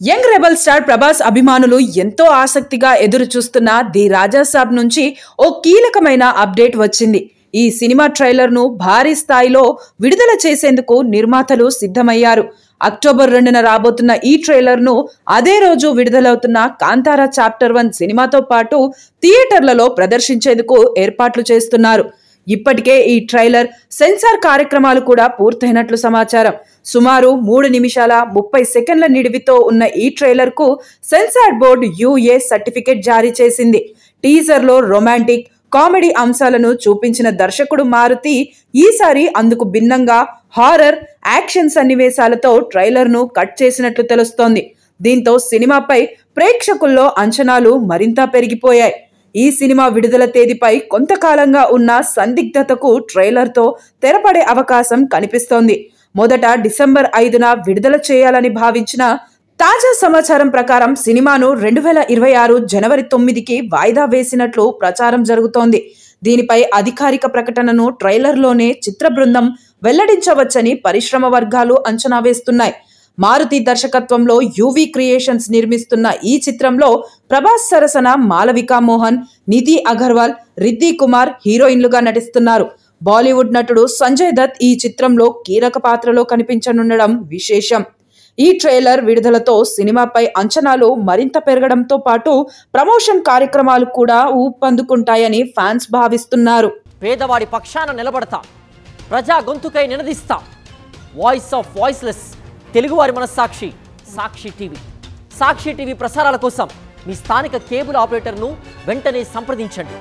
Young rebel star Prabhas అభిమానులు ఎంతో ఆసక్తిగా ఎదురు చూస్తున్న ది రాజాసాబ్ నుంచి ఓ కీలకమైన అప్డేట్ వచ్చింది. ఈ సినిమా ట్రైలర్ ను భారీ స్థాయిలో విడుదల చేసేందుకు నిర్మాతలు సిద్ధమయ్యారు. అక్టోబర్ 2న రాబోతున్న ఈ ట్రైలర్ ను అదే రోజు విడుదలవుతున్న కాంతారా చాప్టర్ 1 సినిమాతో పాటు థియేటర్లలో ప్రదర్శించేందుకు ఏర్పాట్లు చేస్తున్నారు. ఇప్పటికే ఈ ట్రైలర్ సెన్సార్ కార్యక్రమాలు కూడా పూర్తయినట్లు సమాచారం. సుమారు 3 నిమిషాల 30 సెకండ్ల నిడివితో ఉన్న ఈ ట్రైలర్ కు సెన్సార్ బోర్డు యుఏ సర్టిఫికెట్ జారీ చేసింది. టీజర్ లో రొమాంటిక్, కామెడీ అంశాలను చూపించిన దర్శకుడు మారుతి ఈసారి అందుకు భిన్నంగా హారర్, యాక్షన్ సన్నివేశాలతో ట్రైలర్ ను కట్ చేసినట్లు తెలుస్తోంది. దీంతో సినిమాపై ప్రేక్షకుల్లో అంచనాలు మరింత పెరిగిపోయాయి. ఈ సినిమా విడుదల తేదీపై కొంతకాలంగా ఉన్న సందిగ్ధతకు ట్రైలర్ తో తెరపడే అవకాశం కనిపిస్తోంది. మొదట డిసెంబర్ 5న విడుదల చేయాలని భావించిన తాజా సమాచారం ప్రకారం సినిమాను 2026 జనవరి 9కి వాయిదా వేసినట్లు ప్రచారం జరుగుతోంది. దీనిపై అధికారిక ప్రకటనను ట్రైలర్లోనే చిత్ర బృందం వెల్లడించవచ్చని పరిశ్రమ వర్గాలు అంచనా వేస్తున్నాయి. మారుతి దర్శకత్వంలో యువి క్రియేషన్స్ నిర్మిస్తున్న ఈ చిత్రంలో ప్రభాస్ సరసన మాలవికా మోహన్, నిధి అగర్వాల్, రిద్ధి కుమార్ హీరోయిన్లుగా నటిస్తున్నారు. బాలీవుడ్ నటుడు సంజయ్ దత్ ఈ చిత్రంలో కీలక పాత్రలో కనిపించనుండడం విశేషం. ఈ ట్రైలర్ విడుదలతో సినిమాపై అంచనాలు మరింత పెరగడంతో పాటు ప్రమోషన్ కార్యక్రమాలు కూడా ఊపందుకుంటాయని ఫ్యాన్స్ భావిస్తున్నారు. పేదవాడి పక్షాన నిలబడతా, ప్రజా గొంతుకై నినదిస్తా, వాయిస్ ఆఫ్ వాయిస్లెస్, తెలుగువారి మనస్సాక్షి సాక్షి టీవీ. సాక్షి టీవీ ప్రసారాల కోసం మీ స్థానిక కేబుల్ ఆపరేటర్ను వెంటనే సంప్రదించండి.